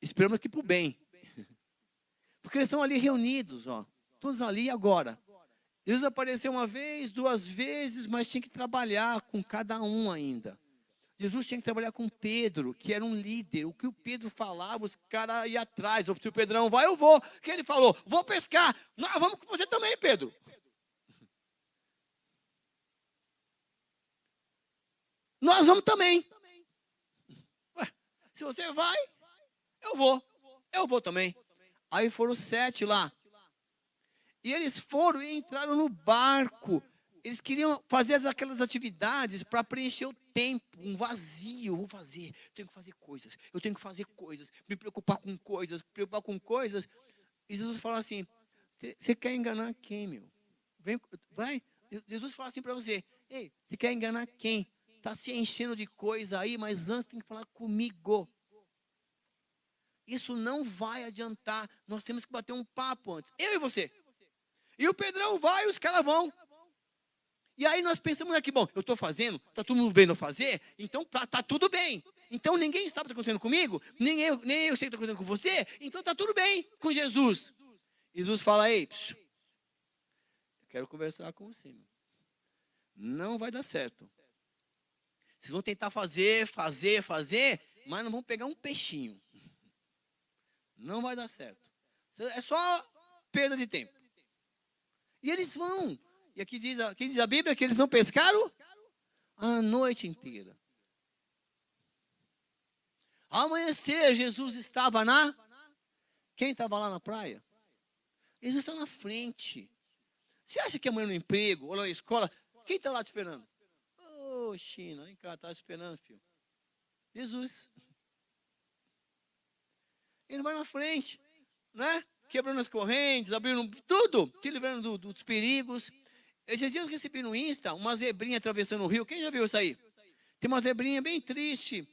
Esperamos que para o bem. Porque eles estão ali reunidos, ó, todos ali agora. Jesus apareceu uma vez, 2 vezes, mas tinha que trabalhar com cada um ainda. Jesus tinha que trabalhar com Pedro, que era um líder. O que o Pedro falava, os caras iam atrás. Se o Pedrão vai, eu vou. O que ele falou? Vou pescar. Nós vamos com você também, Pedro. Nós vamos também. Ué, se você vai, eu vou. Eu vou também. Aí foram 7 lá. E eles foram e entraram no barco. Eles queriam fazer aquelas atividades para preencher o tempo, um vazio. Vou fazer, tenho que fazer coisas, eu tenho que fazer coisas, me preocupar com coisas. E Jesus falou assim, você quer enganar quem, meu? Vai. Jesus fala assim para você, ei, você quer enganar quem? Está se enchendo de coisa aí, mas antes tem que falar comigo. Isso não vai adiantar, nós temos que bater um papo antes, eu e você. E o Pedrão vai, os caras vão. E aí nós pensamos aqui, bom, eu estou fazendo, está todo mundo vendo eu fazer, então tá tudo bem. Então ninguém sabe o que está acontecendo comigo, nem eu sei o que está acontecendo com você, então está tudo bem com Jesus. Jesus fala, ei, eu quero conversar com você. Meu. Não vai dar certo. Vocês vão tentar fazer, mas não vão pegar um peixinho. Não vai dar certo. É só perda de tempo. E eles vão. E aqui diz a Bíblia que eles não pescaram a noite inteira. Ao amanhecer, Jesus estava na... Quem estava lá na praia? Jesus está na frente. Você acha que amanhã no emprego ou na escola, quem está lá te esperando? Ô, China, vem cá, está esperando, filho. Jesus. Ele vai na frente, né? Quebrando as correntes, abrindo tudo, te livrando dos perigos. Esses dias eu recebi no Insta uma zebrinha atravessando o rio. Quem já viu isso aí? Tem uma zebrinha bem triste,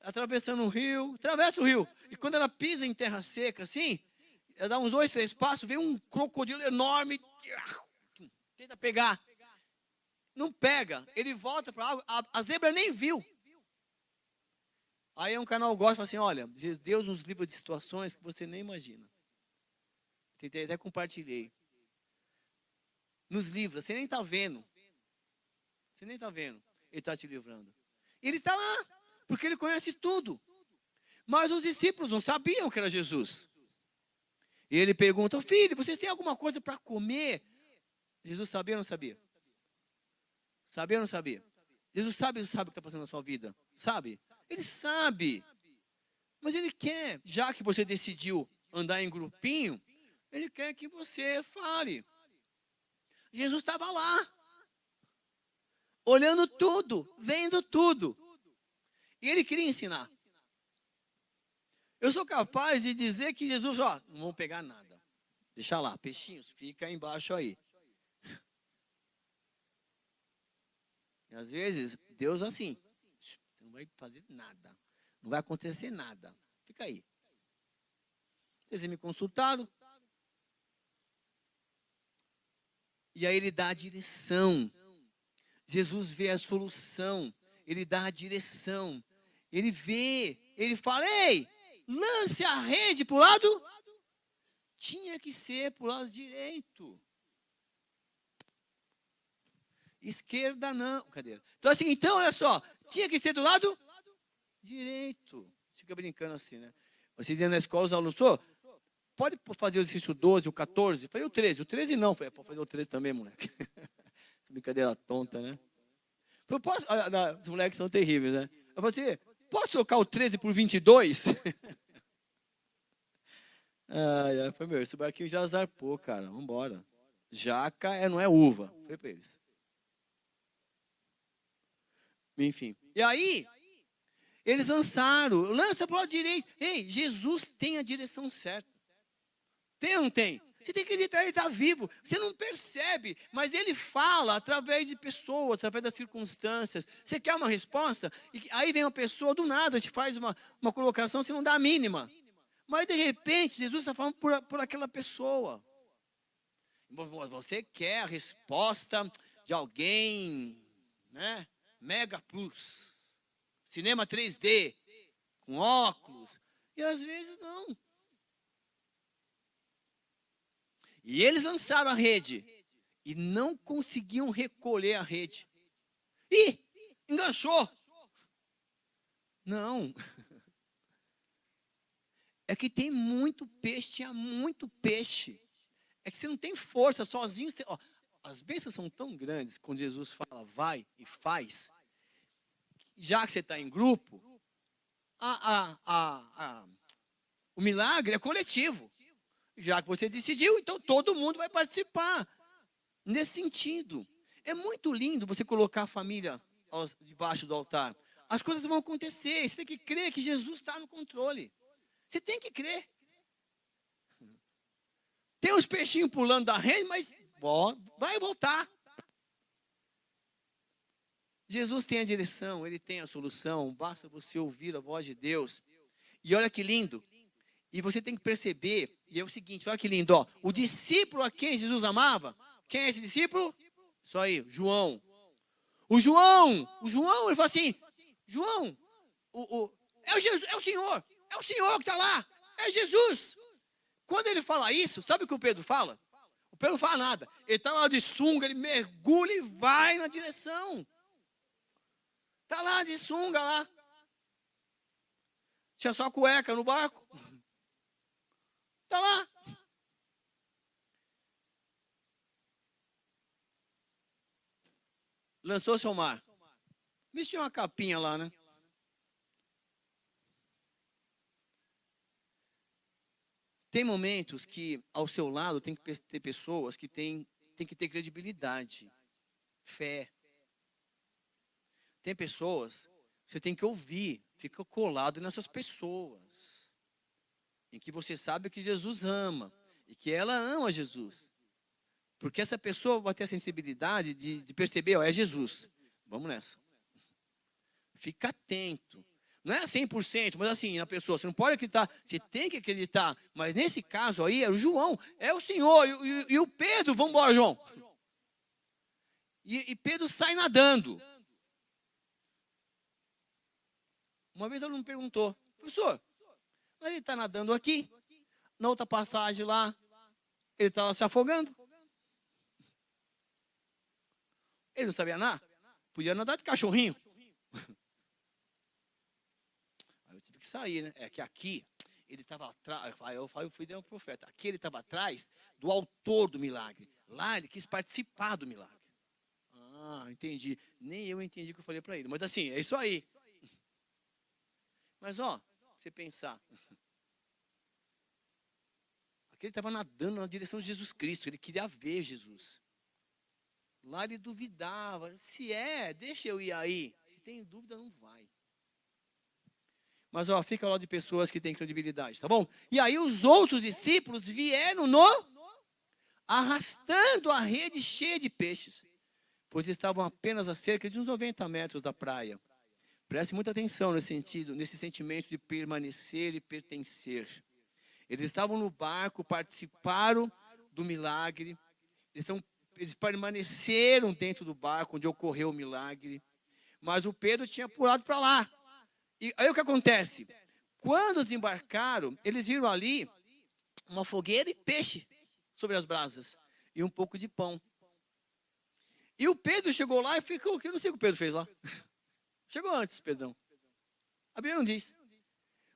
atravessando o rio, atravessa o rio. E quando ela pisa em terra seca, assim, ela dá uns 2, 3 passos, vem um crocodilo enorme, tenta pegar. Não pega, ele volta para a água, a zebra nem viu. Aí um canal gosta e fala assim, olha, Deus nos livra de situações que você nem imagina. Até compartilhei. Nos livra, você nem está vendo. Você nem está vendo. Ele está te livrando. Ele está lá, porque ele conhece tudo. Mas os discípulos não sabiam que era Jesus. E ele pergunta, filho, vocês têm alguma coisa para comer? Jesus sabia ou não sabia? Sabia ou não sabia? Jesus sabe o que está passando na sua vida. Sabe? Ele sabe. Mas ele quer, já que você decidiu andar em grupinho, ele quer que você fale. Jesus estava lá, olhando tudo, vendo tudo. E ele queria ensinar. Eu sou capaz de dizer que Jesus, ó, não vão pegar nada. Deixa lá, peixinhos, fica embaixo aí. E às vezes, Deus assim, você não vai fazer nada. Não vai acontecer nada. Fica aí. Vocês me consultaram. E aí ele dá a direção. Jesus vê a solução. Ele dá a direção. Ele vê. Ele fala, ei, lance a rede para o lado. Tinha que ser para o lado direito. Esquerda não. Cadê? Então, olha só. Tinha que ser do lado direito. Fica brincando assim, né? Vocês iam na escola, os alunos, pode fazer o exercício 12, o 14? Eu falei, o 13. O 13 não. Eu falei, pode fazer o 13 também, moleque. Essa brincadeira tonta, né? Eu posso... Os moleques são terríveis, né? Eu falei assim, posso trocar o 13 por 22? Foi meu, esse barquinho já zarpou, cara. Vambora. Jaca não é uva. Falei pra eles. Enfim. E aí, eles lança para a direita. Ei, Jesus tem a direção certa. Tem ou não tem? Você tem que acreditar, ele está vivo. Você não percebe, mas ele fala através de pessoas, através das circunstâncias. Você quer uma resposta? E aí vem uma pessoa, do nada, te faz uma colocação, você não dá a mínima. Mas, de repente, Jesus está falando por aquela pessoa. Você quer a resposta de alguém, né? Mega Plus. Cinema 3D, com óculos. E às vezes não. E eles lançaram a rede. E não conseguiam recolher a rede. Ih, enganchou. Não. É que tem muito peixe, tinha muito peixe. É que você não tem força sozinho. As bênçãos são tão grandes, quando Jesus fala, vai e faz. Já que você está em grupo, o milagre é coletivo. Já que você decidiu, então todo mundo vai participar. Nesse sentido. É muito lindo você colocar a família debaixo do altar. As coisas vão acontecer. Você tem que crer que Jesus está no controle. Você tem que crer. Tem uns peixinhos pulando da rede, mas vai voltar. Jesus tem a direção, ele tem a solução. Basta você ouvir a voz de Deus. E olha que lindo. E você tem que perceber, e é o seguinte, olha que lindo, ó. O discípulo a quem Jesus amava, quem é esse discípulo? Isso aí, João. O João, ele fala assim, João, é o Senhor que está lá, é Jesus. Quando ele fala isso, sabe o que o Pedro fala? O Pedro não fala nada, ele está lá de sunga, ele mergulha e vai na direção. Está lá de sunga lá. Tinha só cueca no barco. Está lá. Lançou-se ao mar. Vestiu uma capinha lá, né? Tem momentos que ao seu lado tem que ter pessoas que tem que ter credibilidade, fé. Tem pessoas que você tem que ouvir, fica colado nessas pessoas. Em que você sabe que Jesus ama e que ela ama Jesus. Porque essa pessoa vai ter a sensibilidade de perceber, é Jesus. Vamos nessa. Fica atento. Não é 100%, mas assim, a pessoa, você não pode acreditar, você tem que acreditar. Mas nesse caso aí, é o João, é o Senhor. E o Pedro, vamos embora, João. E Pedro sai nadando. Uma vez ele me perguntou, professor, mas ele está nadando aqui, na outra passagem lá, ele estava se afogando. Ele não sabia nadar? Podia nadar de cachorrinho. Aí eu tive que sair, né? É que aqui, ele estava atrás, eu fui de um profeta, aqui ele estava atrás do autor do milagre. Lá ele quis participar do milagre. Ah, entendi. Nem eu entendi o que eu falei para ele. Mas assim, é isso aí. Mas você pensar. Aqui ele estava nadando na direção de Jesus Cristo. Ele queria ver Jesus. Lá ele duvidava. Se deixa eu ir aí. Se tem dúvida, não vai. Mas fica lá de pessoas que têm credibilidade, tá bom? E aí os outros discípulos vieram arrastando a rede cheia de peixes. Pois estavam apenas a cerca de uns 90 metros da praia. Preste muita atenção nesse sentimento de permanecer e pertencer. Eles estavam no barco, participaram do milagre. Eles permaneceram dentro do barco onde ocorreu o milagre. Mas o Pedro tinha pulado para lá. E aí o que acontece? Quando desembarcaram, eles viram ali uma fogueira e peixe sobre as brasas. E um pouco de pão. E o Pedro chegou lá e ficou, eu não sei o que o Pedro fez lá. Chegou antes, Pedrão. A Bíblia não diz.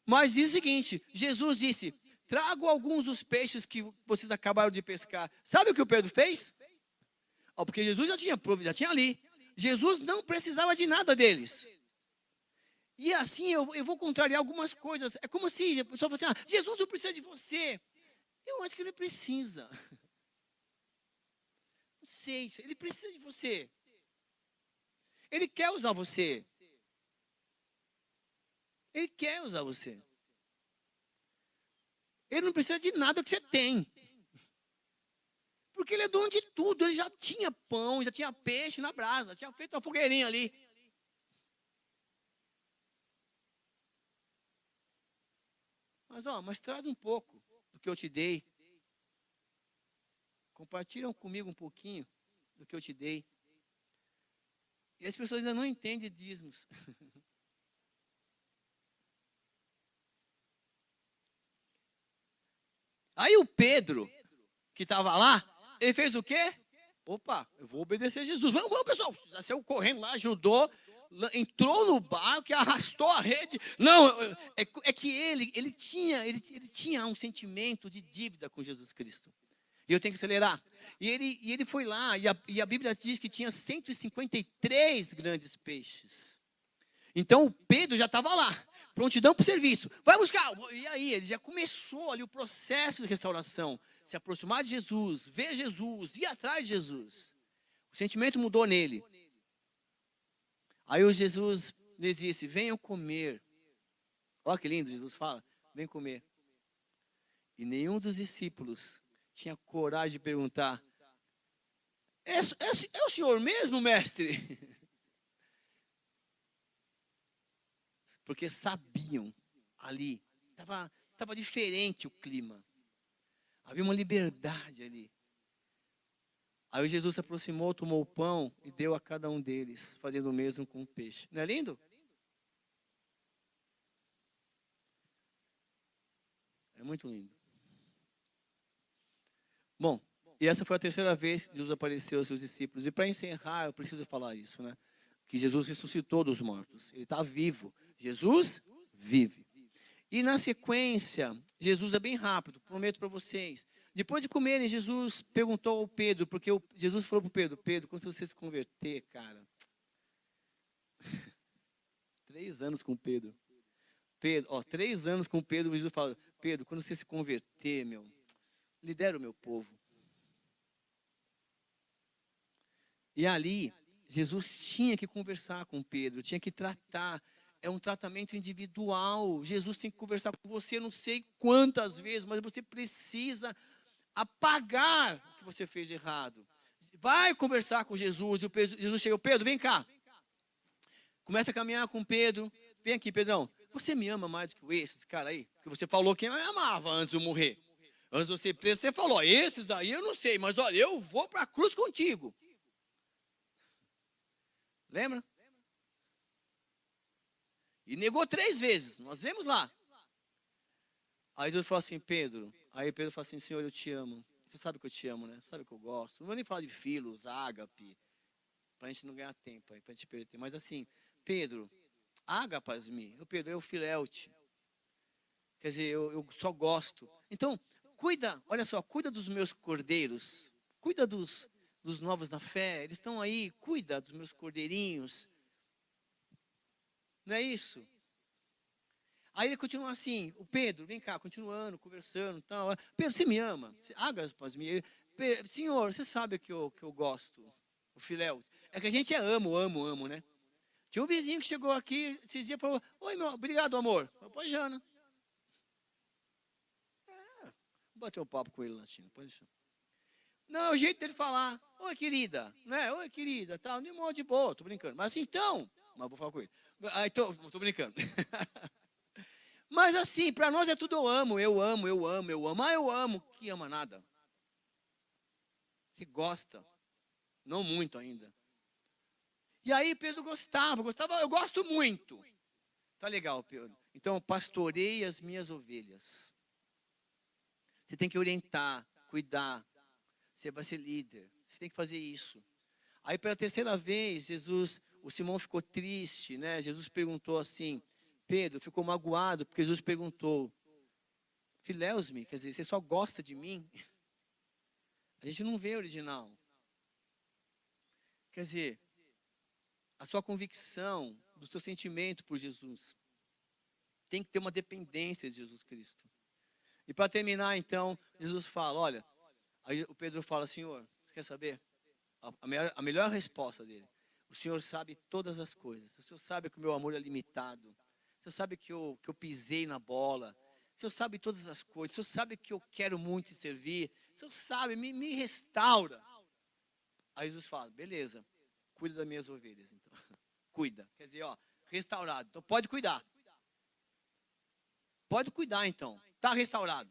Mas diz o seguinte, Jesus disse, trago alguns dos peixes que vocês acabaram de pescar. Sabe o que o Pedro fez? Porque Jesus já tinha ali. Jesus não precisava de nada deles. E assim eu vou contrariar algumas coisas. É como se a pessoa fosse assim, Jesus não precisa de você. Eu acho que ele precisa. Não sei, ele precisa de você. Ele quer usar você. Ele quer usar você. Ele não precisa de nada que você tem. Porque ele é dono de tudo. Ele já tinha pão, já tinha peixe na brasa, tinha feito uma fogueirinha ali. Mas traz um pouco do que eu te dei. Compartilham comigo um pouquinho do que eu te dei. E as pessoas ainda não entendem dízimos. Aí o Pedro, que estava lá, ele fez o quê? Opa, eu vou obedecer a Jesus. Vamos, pessoal. Já saiu correndo lá, ajudou, entrou no barco, arrastou a rede. Não, é que ele tinha um sentimento de dívida com Jesus Cristo. E eu tenho que acelerar. E ele foi lá, e a Bíblia diz que tinha 153 grandes peixes. Então o Pedro já estava lá, prontidão para o serviço. Vai buscar. E aí, ele já começou ali o processo de restauração. Se aproximar de Jesus, ver Jesus, ir atrás de Jesus. O sentimento mudou nele. Aí o Jesus lhes disse, venham comer. Olha que lindo, Jesus fala, vem comer. E nenhum dos discípulos tinha coragem de perguntar, é o senhor mesmo, mestre? Porque sabiam ali, estava diferente o clima. Havia uma liberdade ali. Aí Jesus se aproximou, tomou o pão e deu a cada um deles, fazendo o mesmo com o peixe. Não é lindo? É muito lindo. Bom, e essa foi a terceira vez que Jesus apareceu aos seus discípulos. E para encerrar, eu preciso falar isso, né? Que Jesus ressuscitou dos mortos. Ele está vivo. Jesus vive. E na sequência, Jesus é bem rápido, prometo para vocês. Depois de comerem, Jesus perguntou ao Pedro, porque Jesus falou para o Pedro, Pedro, quando você se converter, cara, 3 anos com Pedro. 3 anos com Pedro, Jesus fala, Pedro, quando você se converter, lidera o meu povo. E ali, Jesus tinha que conversar com Pedro, tinha que tratar. É um tratamento individual. Jesus tem que conversar com você, não sei quantas vezes, mas você precisa apagar o que você fez de errado. Vai conversar com Jesus. E Jesus chega, Pedro, vem cá. Começa a caminhar com Pedro. Vem aqui, Pedrão. Você me ama mais do que esse cara aí? Que você falou que me amava antes de eu morrer. Antes de você preso, você falou, esses aí eu não sei, mas olha, eu vou para a cruz contigo. Lembra? E negou 3 vezes, nós vemos lá. Aí Deus falou assim, Pedro. Aí Pedro falou assim, Senhor, eu te amo. Você sabe que eu te amo, né? Sabe que eu gosto. Não vou nem falar de filos, ágape, para a gente não ganhar tempo, para a gente perder tempo. Mas assim, Pedro, ágapas-me. Pedro, eu filéu-te. Quer dizer, eu só gosto. Então, cuida, olha só, cuida dos meus cordeiros. Cuida dos novos na fé. Eles estão aí, cuida dos meus cordeirinhos. Não é isso? Aí ele continua assim, o Pedro, vem cá, continuando, conversando, tal. Pedro, você me ama? Ágapas-me. Senhor, você sabe que eu gosto, o filéu. É que a gente é amo, né? Tinha um vizinho que chegou aqui esses dias e falou, oi, obrigado, amor. Eu falei, pois, Jana. Vou bater um papo com ele lá, China, pode deixar. Não, é o jeito dele falar, oi, querida, né? Oi, querida, tal, de modo de boa, tô brincando. Mas assim, então, mas vou falar com ele. Então, tô brincando. Mas assim, para nós é tudo eu amo. Ah, eu amo. Que ama nada. Que gosta. Não muito ainda. E aí Pedro gostava, eu gosto muito. Tá legal, Pedro. Então, pastorei as minhas ovelhas. Você tem que orientar, cuidar. Você vai ser líder. Você tem que fazer isso. Aí pela terceira vez, o Simão ficou triste, né? Jesus perguntou assim, Pedro ficou magoado porque Jesus perguntou, Fileus-me, quer dizer, você só gosta de mim? A gente não vê o original. Quer dizer, a sua convicção, do seu sentimento por Jesus, tem que ter uma dependência de Jesus Cristo. E para terminar, então, Jesus fala, olha, aí o Pedro fala, Senhor, você quer saber? A melhor resposta dele, o Senhor sabe todas as coisas, o Senhor sabe que o meu amor é limitado, o Senhor sabe que eu pisei na bola, o Senhor sabe todas as coisas, o Senhor sabe que eu quero muito te servir, o Senhor sabe, me restaura. Aí Jesus fala, beleza, cuida das minhas ovelhas, então. Cuida, quer dizer, ó, restaurado, então pode cuidar. Pode cuidar, então, está restaurado.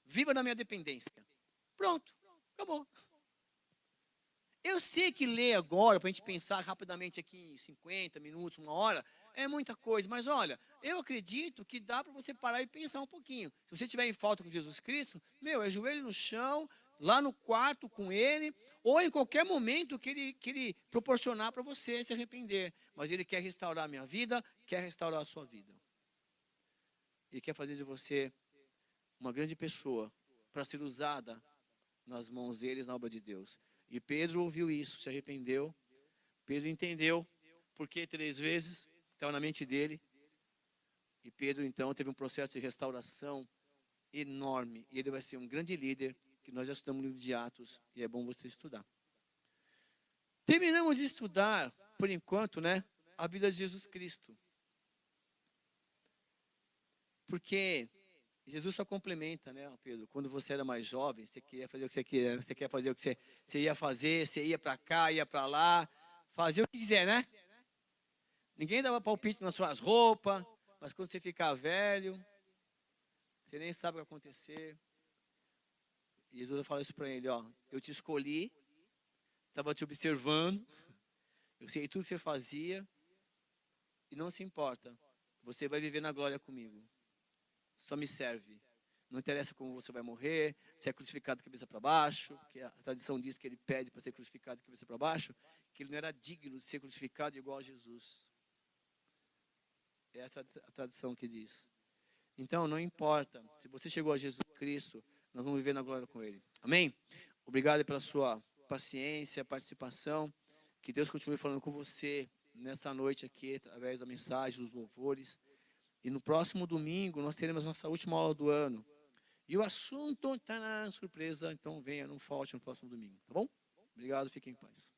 Viva na minha dependência. Pronto, acabou. Eu sei que ler agora, para a gente pensar rapidamente aqui em 50 minutos, 1 hora, é muita coisa. Mas olha, eu acredito que dá para você parar e pensar um pouquinho. Se você estiver em falta com Jesus Cristo, é joelho no chão, lá no quarto com Ele, ou em qualquer momento que Ele proporcionar para você se arrepender. Mas Ele quer restaurar a minha vida, quer restaurar a sua vida. Ele quer fazer de você uma grande pessoa para ser usada nas mãos deles, na obra de Deus. E Pedro ouviu isso, se arrependeu. Pedro entendeu porque 3 vezes estava na mente dele. E Pedro, então, teve um processo de restauração enorme. E ele vai ser um grande líder, que nós já estudamos no livro de Atos, e é bom você estudar. Terminamos de estudar, por enquanto, a vida de Jesus Cristo. Porque Jesus só complementa, Pedro? Quando você era mais jovem, você queria fazer o que você queria, você quer fazer o que você ia fazer, você ia para cá, ia para lá, fazia o que quiser, né? Ninguém dava palpite nas suas roupas, mas quando você ficar velho, você nem sabe o que vai acontecer. E Jesus fala isso para ele, ó, eu te escolhi, estava te observando, eu sei tudo que você fazia, e não se importa, você vai viver na glória comigo. Só me serve. Não interessa como você vai morrer, se é crucificado de cabeça para baixo, porque a tradição diz que ele pede para ser crucificado de cabeça para baixo, que ele não era digno de ser crucificado igual a Jesus. Essa é a tradição que diz. Então, não importa, se você chegou a Jesus Cristo, nós vamos viver na glória com Ele. Amém? Obrigado pela sua paciência, participação. Que Deus continue falando com você nessa noite aqui, através da mensagem, dos louvores. E no próximo domingo, nós teremos nossa última aula do ano. E o assunto está na surpresa, então venha, não falte no próximo domingo, tá bom? Obrigado, fiquem em paz.